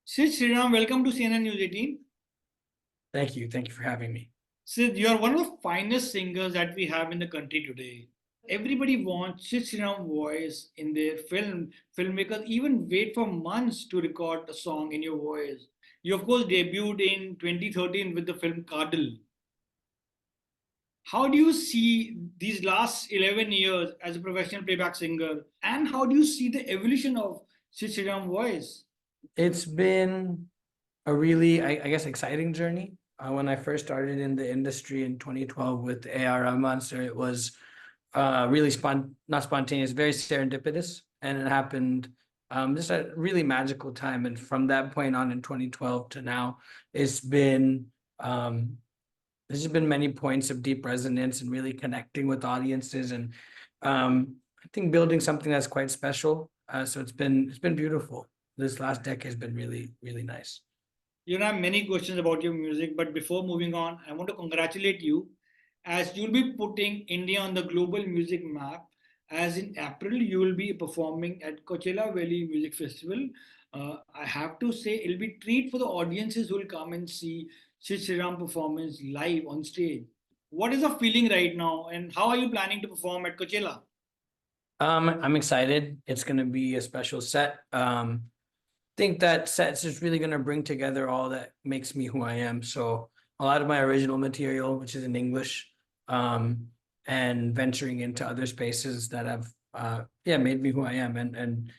Sid Sriram, welcome to CNN News 18. Thank you. Thank you for having me. Sid, you are one of the finest singers that we have in the country today. Everybody wants Sid Sriram voice in their film. Filmmakers even wait for months to record a song in your voice. You of course debuted in 2013 with the film Kadal. How do you see these last 11 years as a professional playback singer? And how do you see the evolution of Sid Sriram voice? It's been a really, I guess, exciting journey. When I first started in the industry in 2012 with AR Rahman, so it was really not spontaneous, very serendipitous, and it happened just a really magical time. And from that point on in 2012 to now, it's been um, there's just been many points of deep resonance and really connecting with audiences, and I think building something that's quite special. So it's been beautiful. This last decade has been really nice. You know, I have many questions about your music, but before moving on, I want to congratulate you as you'll be putting India on the global music map. As in April, you will be performing at Coachella Valley Music Festival. I have to say, it'll be treat for the audiences who will come and see Sid Sriram performance live on stage. What is the feeling right now, and how are you planning to perform at Coachella? I'm excited. It's going to be a special set. Think that set's just really going to bring together all that makes me who I am. So a lot of my original material, which is in English, um, and venturing into other spaces that have, yeah, made me who I am. And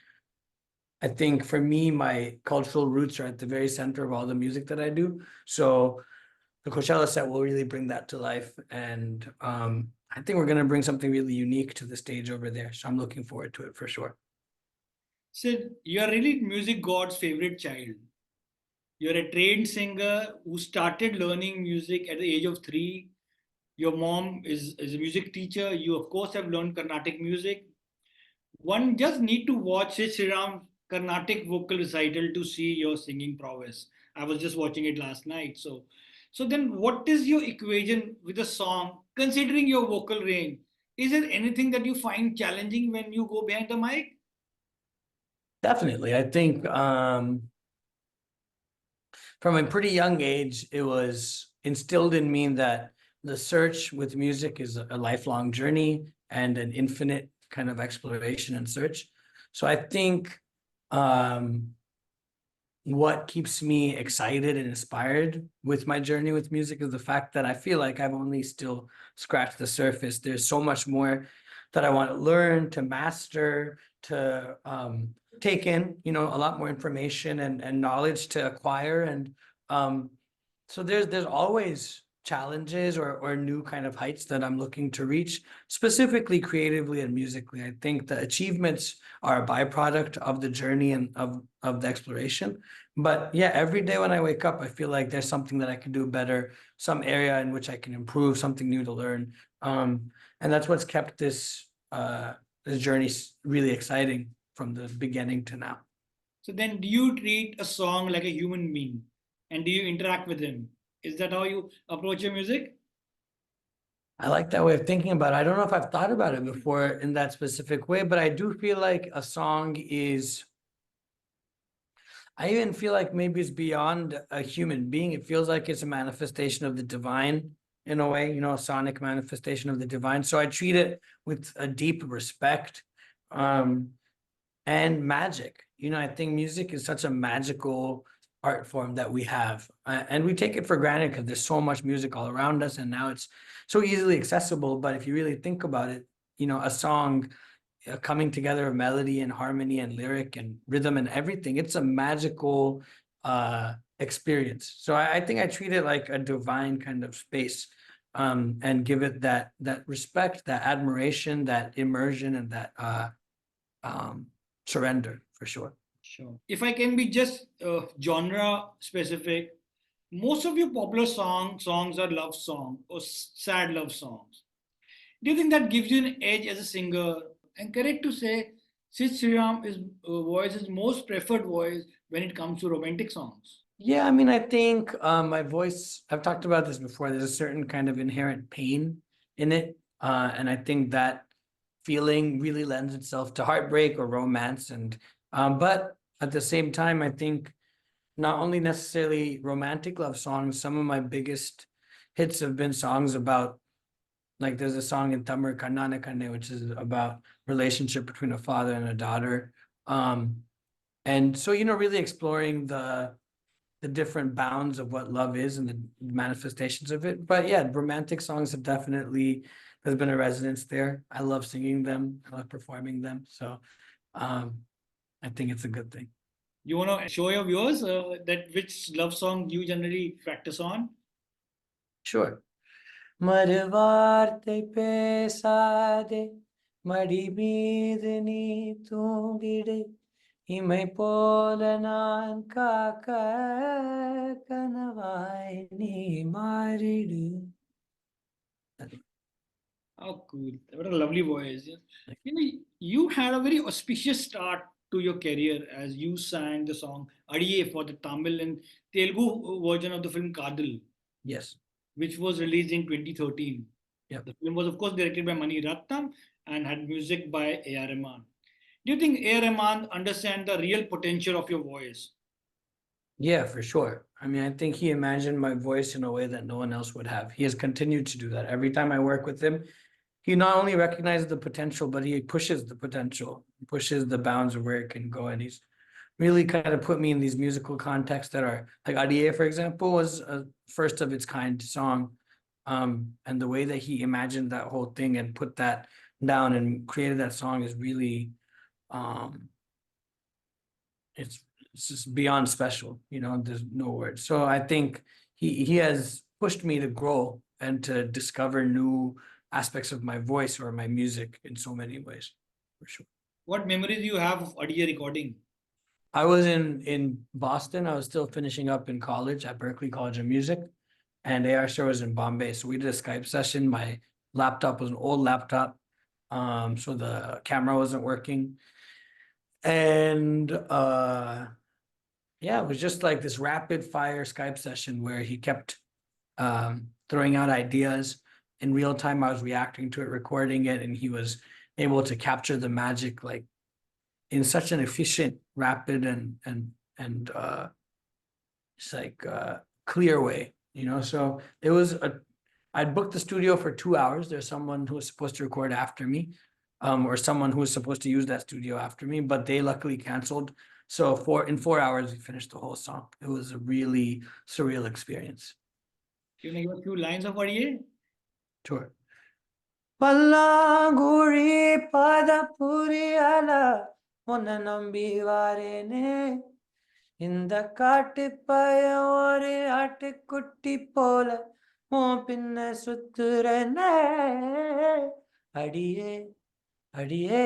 I think for me, my cultural roots are at the very center of all the music that I do. So the Coachella set will really bring that to life. And I think we're going to bring something really unique to the stage over there. So I'm looking forward to it for sure. Sid, you are really music god's favorite child. You're a trained singer who started learning music at the age of 3. Your mom is a music teacher. You, of course, have learned Carnatic music. One just need to watch Sid Sriram Carnatic vocal recital to see your singing prowess. I was just watching it last night. So then what is your equation with a song, considering your vocal range? Is there anything that you find challenging when you go behind the mic? Definitely. I think from a pretty young age, it was instilled in me that the search with music is a lifelong journey and an infinite kind of exploration and search. So I think um, what keeps me excited and inspired with my journey with music is the fact that I feel like I've only still scratched the surface. There's so much more that I want to learn, to master, to take in, a lot more information and knowledge to acquire. And so there's always challenges or new kind of heights that I'm looking to reach, specifically creatively and musically. I think the achievements are a byproduct of the journey and of the exploration. But yeah, every day when I wake up, I feel like there's something that I can do better, some area in which I can improve, something new to learn. And that's what's kept this journey really exciting from the beginning to now. So then, do you treat a song like a human being, and do you interact with him? Is that how you approach your music? I like that way of thinking about it. I don't know if I've thought about it before in that specific way, but I do feel like a song is, I even feel like maybe it's beyond a human being. It feels like it's a manifestation of the divine in a way, a sonic manifestation of the divine. So I treat it with a deep respect, um, and magic. I think music is such a magical art form that we have, and we take it for granted because there's so much music all around us, and now it's so easily accessible. But if you really think about it, a song, coming together of melody and harmony and lyric and rhythm and everything, it's a magical experience. So I think I treat it like a divine kind of space, and give it that respect, that admiration, that immersion, and that surrender for sure. Sure. If I can be just genre specific, most of your popular songs are love song or sad love songs. Do you think that gives you an edge as a singer? And correct to say, Sid Sriram is voice is most preferred voice when it comes to romantic songs. Yeah, I mean, I think my voice, I've talked about this before, there's a certain kind of inherent pain in it. And I think that feeling really lends itself to heartbreak or romance. And but at the same time, I think not only necessarily romantic love songs, some of my biggest hits have been songs about, like there's a song in Tamil, Carnatic, which is about relationship between a father and a daughter. And so, really exploring the different bounds of what love is and the manifestations of it. But yeah, romantic songs have definitely, there's been a resonance there. I love singing them, I love performing them. So I think it's a good thing. You want to show your viewers that which love song you generally practice on? Sure. மறுவார்த்தை பேசாதே மடி மீது நீ தூங்கிடு இமை போல நான் காக்க கனவாய் நீ மாறிடு. Oh, cool. What a lovely voice. You know, you had a very auspicious start to your career as you sang the song Adiye for the Tamil and Telugu version of the film Kadal, Yes. which was released in 2013. Yep. The film was, of course, directed by Mani Ratnam and had music by AR Rahman. Do you think AR Rahman understands the real potential of your voice? Yeah, for sure. I mean, I think he imagined my voice in a way that no one else would have. He has continued to do that. Every time I work with him, he not only recognizes the potential, but he pushes the potential, pushes the bounds of where it can go. And he's really kind of put me in these musical contexts that are like Adiye, for example, was a first of its kind song. And the way that he imagined that whole thing and put that down and created that song is really it's just beyond special, there's no words. So I think he has pushed me to grow and to discover new aspects of my voice or my music in so many ways, for sure. What memories do you have of Adiye recording? I was in Boston. I was still finishing up in college at Berklee College of Music, and AR Sir was in Bombay. So we did a Skype session. My laptop was an old laptop, so the camera wasn't working. And yeah, it was just like this rapid fire Skype session where he kept throwing out ideas in real time. I was reacting to it, recording it, and he was able to capture the magic like in such an efficient, rapid, and just like clear way, So it was I'd booked the studio for 2 hours. There's someone who was supposed to record after me, or someone who was supposed to use that studio after me, but they luckily canceled. So in 4 hours, we finished the whole song. It was a really surreal experience. Can you give a few lines of Adiye? Sure. பல்லாங்குழி பத புரியல உன்னை நம்பி வாரேனே இந்த காட்டு பையன் ஒரு ஆட்டுக்குட்டி போல உன் பின்ன சுத்துறனே அடியே அடியே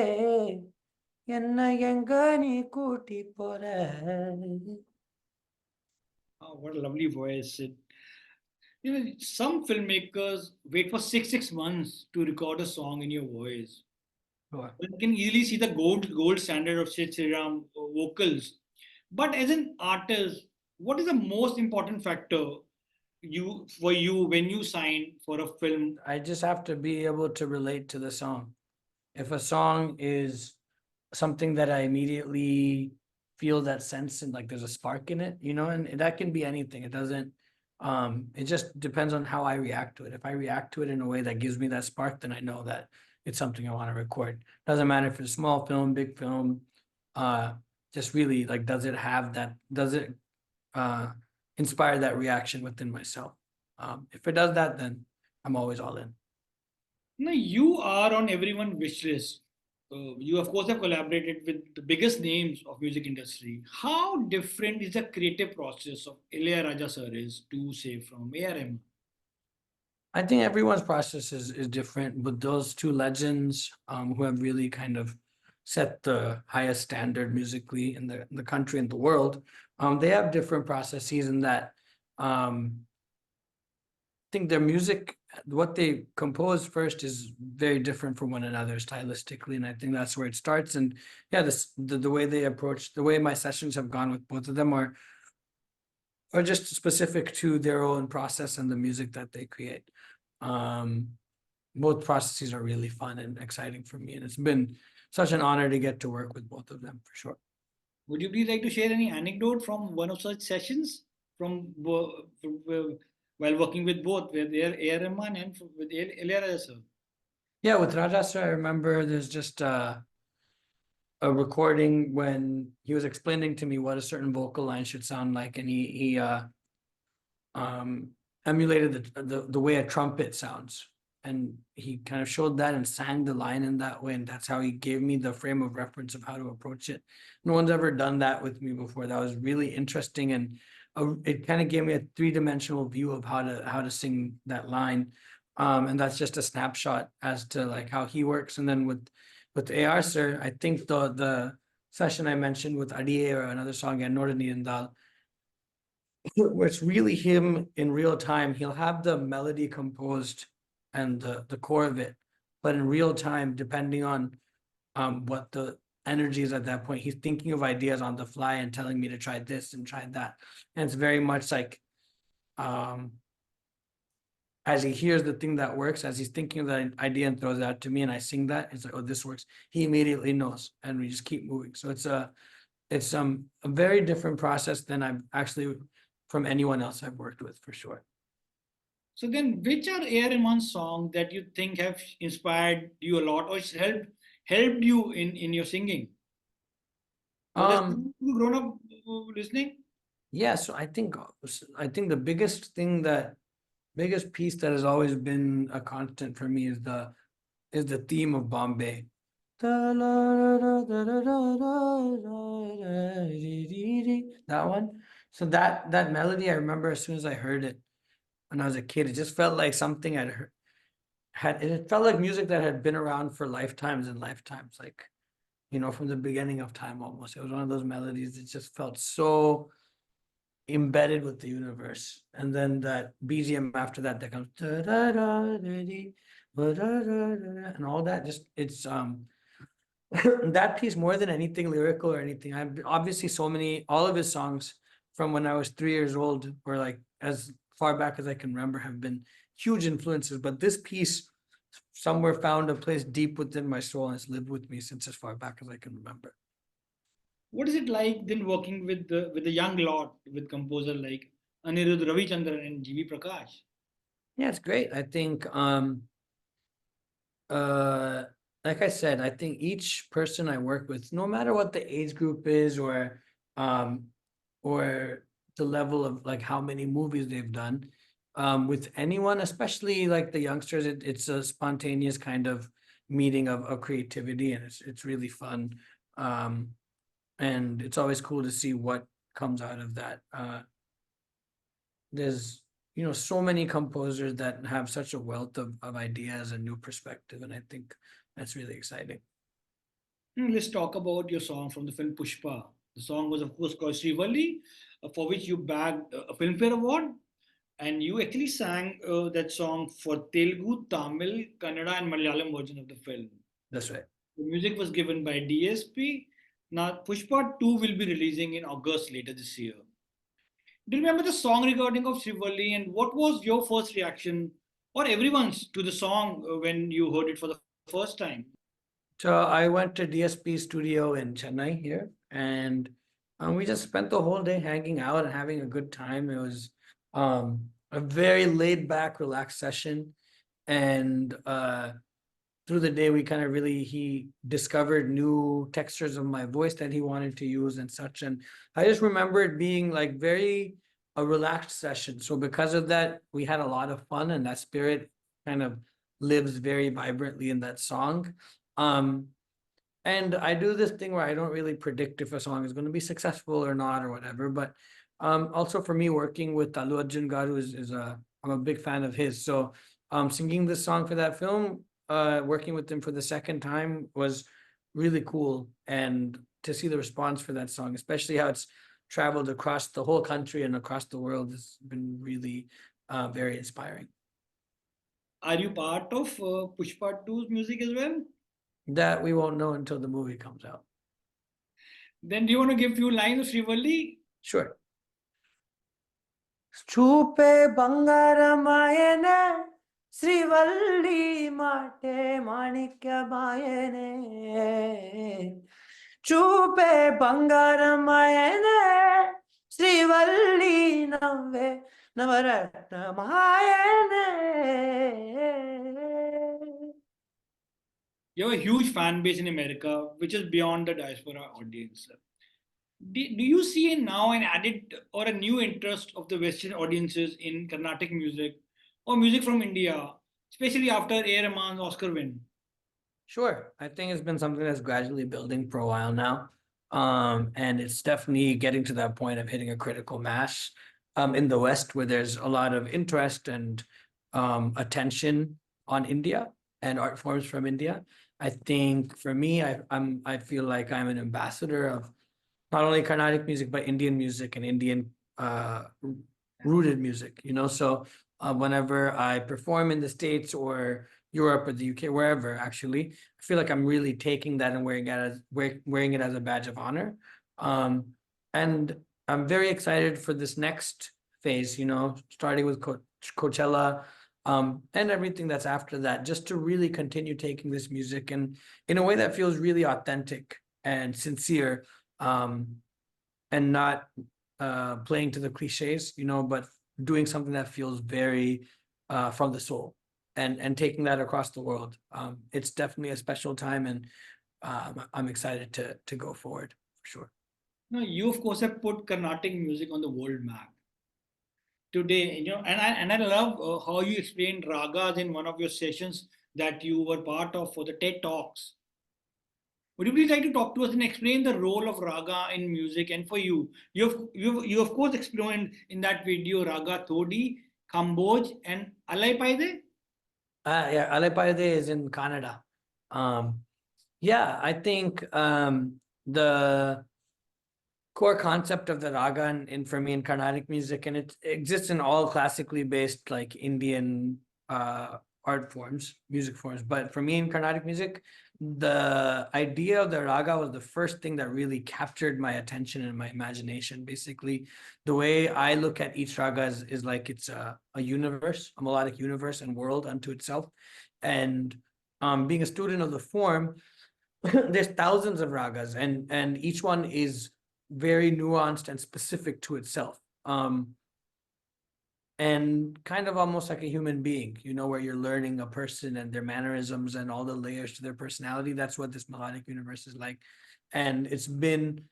என்ன எங்க நீ கூட்டி போற. Oh, what a lovely voice. Some filmmakers wait for six months to record a song in your voice. Sure. One can easily see the gold standard of Sid Sriram vocals. But as an artist, what is the most important factor for you when you sign for a film? I just have to be able to relate to the song. If a song is something that I immediately feel that sense and like there's a spark in it, and that can be anything. It doesn't, it just depends on how I react to it. If I react to it in a way that gives me that spark, then I know that it's something I want to record. Doesn't matter if it's a small film, big film, just really like, does it inspire that reaction within myself? If it does that, then I'm always all in. Now, you are on everyone's wish list. You, of course, have collaborated with the biggest names of music industry. How different is the creative process of Ilayaraja sir is to say from ARM? I think everyone's process is different, but those two legends who have really kind of set the highest standard musically in the country and the world, they have different processes in that I think their music, what they compose first is very different from one another stylistically. And I think that's where it starts. And yeah, the way they approach, the way my sessions have gone with both of them are just specific to their own process and the music that they create. Both processes are really fun and exciting for me. And it's been such an honor to get to work with both of them for sure. Would you please like to share any anecdote from one of such sessions from, while working with both with AR Rahman and with Ilayaraja sir? Yeah, with Ragas, I remember there's just a recording when he was explaining to me what a certain vocal line should sound like, and he um emulated the way a trumpet sounds, and he kind of showed that and sang the line in that way, and that's how he gave me the frame of reference of how to approach it. No one's ever done that with me before. That was really interesting, and it kind of gave me a three-dimensional view of how to sing that line. And that's just a snapshot as to like how he works. And then with AR sir, I think the session I mentioned with Adiye or another song, Norani and Dal, where it's really him in real time. He'll have the melody composed and the core of it, but in real time, depending on what the energy is at that point, he's thinking of ideas on the fly and telling me to try this and try that. And it's very much like as he hears the thing that works, as he's thinking of that idea and throws it out to me, and I sing that, it's like, oh, this works. He immediately knows, and we just keep moving. So it's a very different process than I've actually from anyone else I've worked with, for sure. So then, which are AR Rahman's songs that you think have inspired you a lot or helped you in your singing? Was there something you grown up listening? Yeah, so I think the biggest piece that has always been a constant for me is the theme of Bombay. That one. So that melody, I remember as soon as I heard it when I was a kid, it just felt like something I'd heard, it felt like music that had been around for lifetimes and lifetimes, like, from the beginning of time almost. It was one of those melodies that just felt so embedded with the universe. And then that BGM after that comes and all that, just it's that piece more than anything lyrical or anything. I've obviously all of his songs from when I was 3 years old, or like as far back as I can remember, have been huge influences. But this piece somewhere found a place deep within my soul and has lived with me since as far back as I can remember. What is it like then working with the young lot with composer like Anirudh Ravichandran and G.V. Prakash? Yeah, it's great. I think uh like I said, I think each person I work with, no matter what the age group is, um or the level of like how many movies they've done, with anyone, especially like the youngsters, it's a spontaneous kind of meeting of creativity, and it's really fun. um and it's always cool to see what comes out of that. There's so many composers that have such a wealth of ideas and new perspective, and I think that's really exciting. Let's talk about your song from the film Pushpa. The song was, of course, called Srivalli, for which you bagged a Filmfare Award. And you actually sang that song for Telugu, Tamil, Kannada, and Malayalam version of the film. That's right. The music was given by DSP. Now, Pushpa 2 will be releasing in August later this year. Do you remember the song recording of Srivalli, and what was your first reaction or everyone's to the song when you heard it for the first time? So I went to DSP studio in Chennai here, and we just spent the whole day hanging out and having a good time. It was a very laid back, relaxed session, and through the day we kind of really he discovered new textures of my voice that he wanted to use and such. And I just remember it being like very a relaxed session. So because of that, we had a lot of fun, and that spirit kind of lives very vibrantly in that song. um and I do this thing where I don't really predict if a song is going to be successful or not or whatever. But also for me, working with Allu Arjun Garu I'm a big fan of his. So singing this song for that film, working with him for the second time was really cool. And to see the response for that song, especially how it's traveled across the whole country and across the world, has been really very inspiring. Are you part of Pushpa 2's music as well? That we won't know until the movie comes out. Then do you want to give a few lines of Srivalli? Sure. చూపే బంగారమాయనే శ్రీవల్లి మాటే మాణిక్యమాయనే చూపే బంగారమాయనే శ్రీవల్లి నవ్వే నవరత్నమాయనే. You have a huge fan base in America, which is beyond the diaspora audience. Do you see now an added or a new interest of the Western audiences in Carnatic music or music from India, especially after A. Rahman's Oscar win? Sure. I think it's been something that's gradually building for a while now. And it's definitely getting to that point of hitting a critical mass in the West, where there's a lot of interest and attention on India and art forms from India. I think for me, I feel like I'm an ambassador of not only Carnatic music, but Indian music and Indian rooted music, you know. So whenever I perform in the States or Europe or the UK, wherever actually, I feel like I'm really taking that and wearing it as a badge of honor. And I'm very excited for this next phase, you know, starting with Coachella, and everything that's after that, just to really continue taking this music and in a way that feels really authentic and sincere, and not playing to the cliches, you know, but doing something that feels very from the soul and taking that across the world. It's definitely a special time, and I'm excited to go forward for sure. Now, you of course have put Carnatic music on the world map today. You know, and I love how you explained ragas in one of your sessions that you were part of for the TED Talks. Would you please like to talk to us and explain the role of raga in music? And for you, you of course explained in that video raga Thodi, Kamboj, and Alaipaide. Yeah, Alipayade is in Canada. Yeah, I think the core concept of the raga for me in Carnatic music, and it exists in all classically based like Indian art forms, music forms. But for me in Carnatic music, the idea of the raga was the first thing that really captured my attention and my imagination. Basically, the way I look at each raga is like it's a universe, a melodic universe and world unto itself. And being a student of the form, there's thousands of ragas, and each one is very nuanced and specific to itself. And kind of almost like a human being, you know, where you're learning a person and their mannerisms and all the layers to their personality. That's what this melodic universe is like. And it's been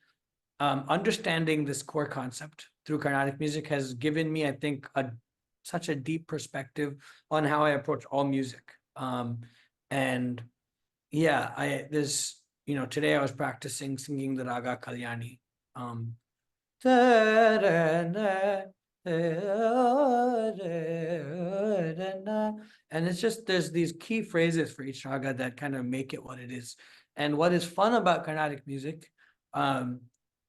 understanding this core concept through Carnatic music has given me, I think, such a deep perspective on how I approach all music. And yeah, you know, today I was practicing singing the Raga Kalyani. And it's just, there's these key phrases for each raga that kind of make it what it is. And what is fun about Carnatic music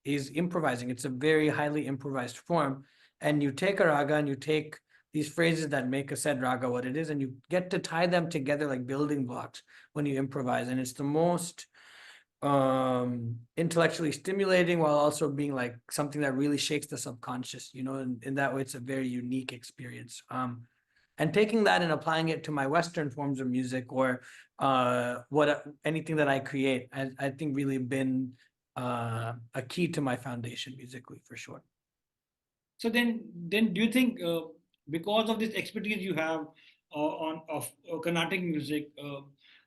is improvising. It's a very highly improvised form. And you take a raga and you take these phrases that make a said raga what it is, and you get to tie them together like building blocks when you improvise. And it's the most intellectually stimulating while also being like something that really shakes the subconscious, you know, and in that way it's a very unique experience. And taking that and applying it to my Western forms of music or anything that I create, I think really been a key to my foundation musically for sure. So then do you think because of this expertise you have on of Carnatic music,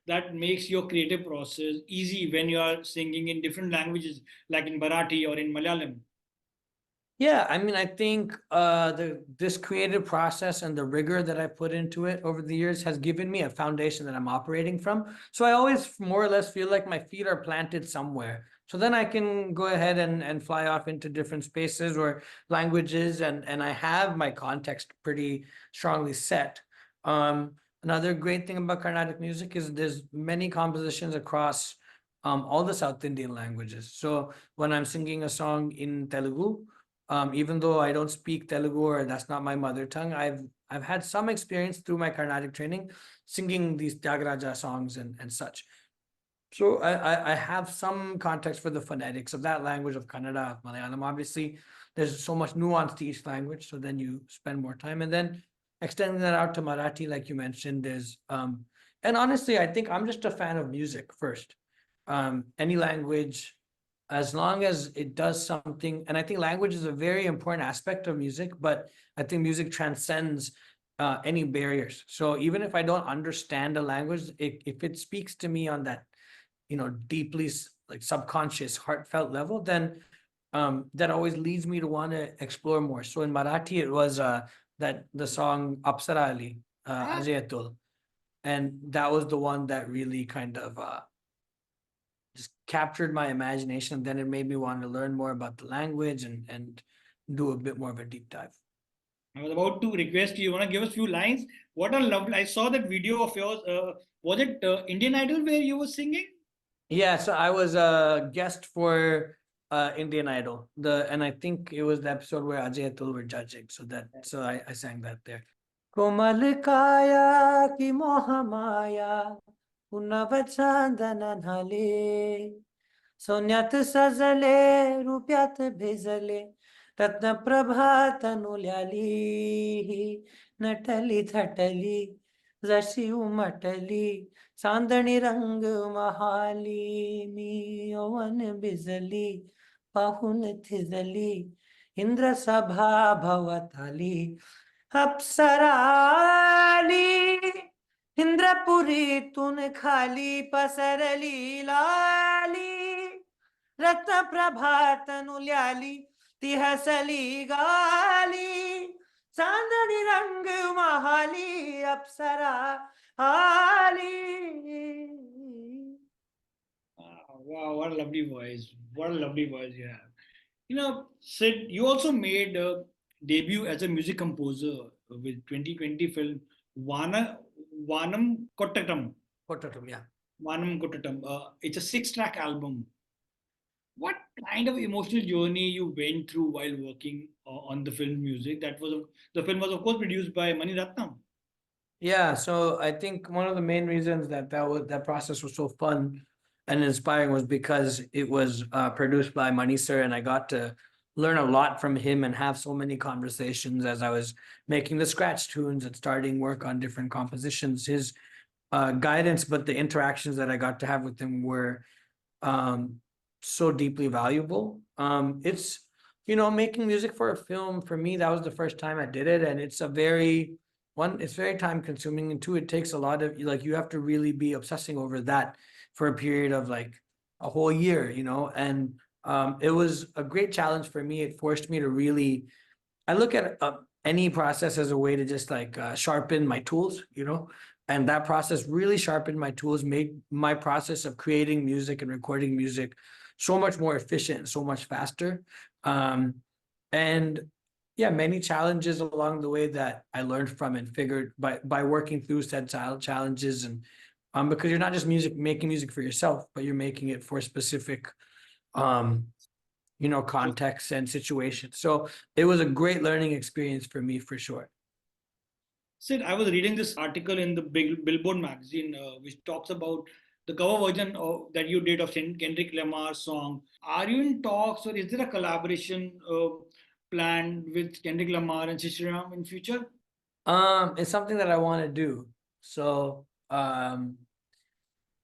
that makes your creative process easy when you are singing in different languages, like in Marathi or in Malayalam? Yeah, I mean, I think this creative process and the rigor that I put into it over the years has given me a foundation that I'm operating from. So I always more or less feel like my feet are planted somewhere. So then I can go ahead and fly off into different spaces or languages, and I have my context pretty strongly set. Another great thing about Carnatic music is there's many compositions across all the South Indian languages. So when I'm singing a song in Telugu, even though I don't speak Telugu or that's not my mother tongue, I've had some experience through my Carnatic training singing these Tyagaraja songs and such. So I have some context for the phonetics of that language of Kannada, of Malayalam. Obviously, there's so much nuance to each language, so then you spend more time. And then extending that out to Marathi, like you mentioned, and honestly, I think I'm just a fan of music first. Any language as long as it does something, and I think language is a very important aspect of music, but I think music transcends any barriers. So even if I don't understand a language, if it speaks to me on that, deeply like subconscious, heartfelt level, then that always leads me to want to explore more. So in Marathi, it was that the song Apsara Ali, Ajay, and that was the one that really kind of just captured my imagination. Then it made me want to learn more about the language and do a bit more of a deep dive. I was about to request you. You want to give us a few lines? What a lovely! I saw that video of yours. Was it Indian Idol where you were singing? Yeah, so I was a guest for Indian Idol. And I think it was the episode where Ajay Atul were judging. So I sang that there. Komal kaya ki mohamaya unava chandana nale सोन्यात सजले रुप्यात भिजले रत्न प्रभात नुल्याली नटली थटली जशी उमटली चांदणी रंग महाली मी यौवन भिजली पाहून थिजली इंद्र सभा भवताली अप्सराली इंद्रपुरीतून खाली पसरली लाली रत्न प्रभात नुल्याली ती हसली गाली चांदणी रंग महाली अप्सरा आली. Wow, what a lovely voice! What a lovely voice you have. Sid, you also made a debut as a music composer with 2020 film Vana Vanam Kottatam. Kottatam, yeah. Vanam Kottatam. It's a six-track album. What kind of emotional journey you went through while working on the film music? The film was of course produced by Mani Ratnam. Yeah, so I think one of the main reasons that process was so fun and inspiring was because it was produced by Mani sir, and I got to learn a lot from him and have so many conversations as I was making the scratch tunes and starting work on different compositions. His guidance, but the interactions that I got to have with him were um, so deeply valuable. It's making music for a film for me, that was the first time I did it, and it's very time consuming, and two, it takes a lot of like you have to really be obsessing over that for a period of like a whole year, and it was a great challenge for me. It forced me to really, I look at any process as a way to just like sharpen my tools, and that process really sharpened my tools, made my process of creating music and recording music so much more efficient and so much faster. And yeah, many challenges along the way that I learned from and figured by working through said challenges, and because you're not just making music for yourself, but you're making it for specific context and situations. So it was a great learning experience for me for sure. Sid, I was reading this article in the Billboard magazine, which talks about the cover version that you did of Kendrick Lamar's song. Are you in talks, or is there a collaboration planned with Kendrick Lamar and Sid Sriram in future? It's something that I want to do. So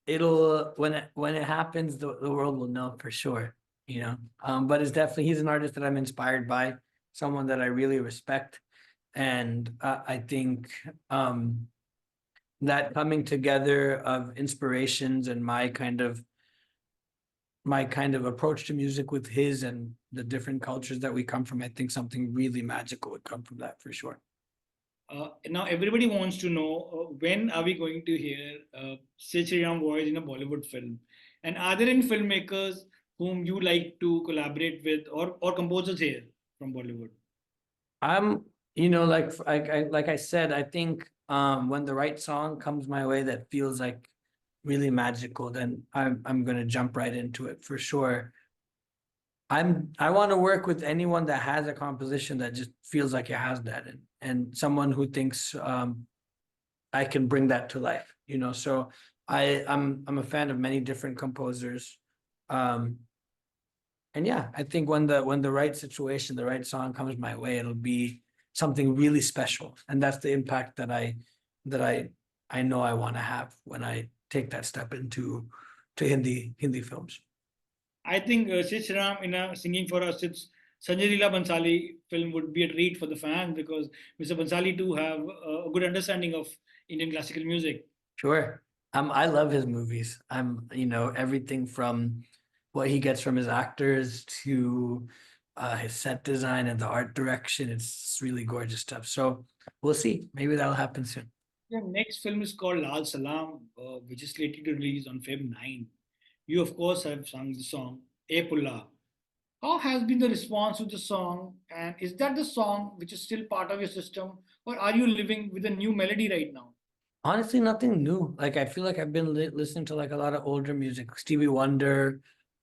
it'll when it happens, the world will know for sure. But it's definitely, he's an artist that I'm inspired by, someone that I really respect, and I think that coming together of inspirations and my kind of approach to music with his and the different cultures that we come from, I think something really magical would come from that for sure. Now everybody wants to know when are we going to hear Sid Sriram voice in a Bollywood film, and are there any filmmakers whom you like to collaborate with, or composers here from Bollywood? I'm, like I said, I think when the right song comes my way that feels like really magical, then I'm gonna jump right into it for sure. I want to work with anyone that has a composition that just feels like it has that, and someone who thinks I can bring that to life, So I'm a fan of many different composers. And yeah, I think when the right situation, the right song comes my way, it'll be something really special. And that's the impact that I know I want to have when I take that step into Hindi films. I think Sid Sriram in a singing for us, it's Sanjay Leela Bansali film would be a treat for the fans because Mr. Bansali too have a good understanding of Indian classical music. Sure. I love his movies. Everything from what he gets from his actors to his set design and the art direction. It's really gorgeous stuff. So we'll see. Maybe that'll happen soon. The next film is called Lal Salam, which is slated to release on Feb 9. You, of course, have sung the song E Pulla. How has been the response to the song? And is that the song which is still part of your system? Or are you living with a new melody right now? Honestly, nothing new. Like I feel like I've been listening to like a lot of older music, Stevie Wonder,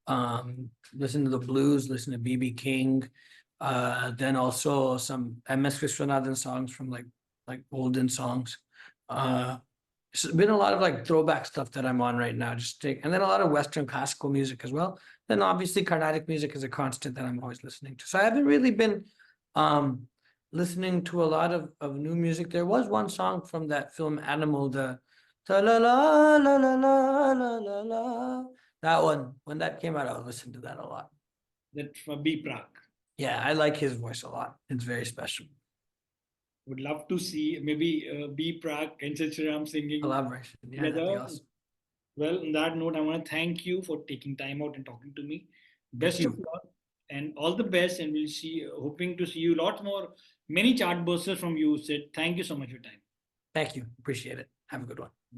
listen to the blues, listen to BB King, then also some MS Vishwanathan songs from like olden songs. It's been a lot of like throwback stuff that I'm on right now. And then a lot of Western classical music as well. Then obviously Carnatic music is a constant that I'm always listening to. So I haven't really been um listening to a lot of new music. There was one song from that film Animal, the la la la la la la la la. That one, when that came out, I was listening to that a lot. That from B Prak. Yeah, I like his voice a lot. It's very special. Would love to see maybe B Prak and Chicharam singing Collaboration. Yeah, that'd be together. awesome. Well, on that note, I want to thank you for taking time out and talking to me. Thank Best of you. luck and all the best. And we'll see, hoping to see you a lot more, many chart bursters from you, Sid. Thank you so much for your time. Thank you. Appreciate it. Have a good one.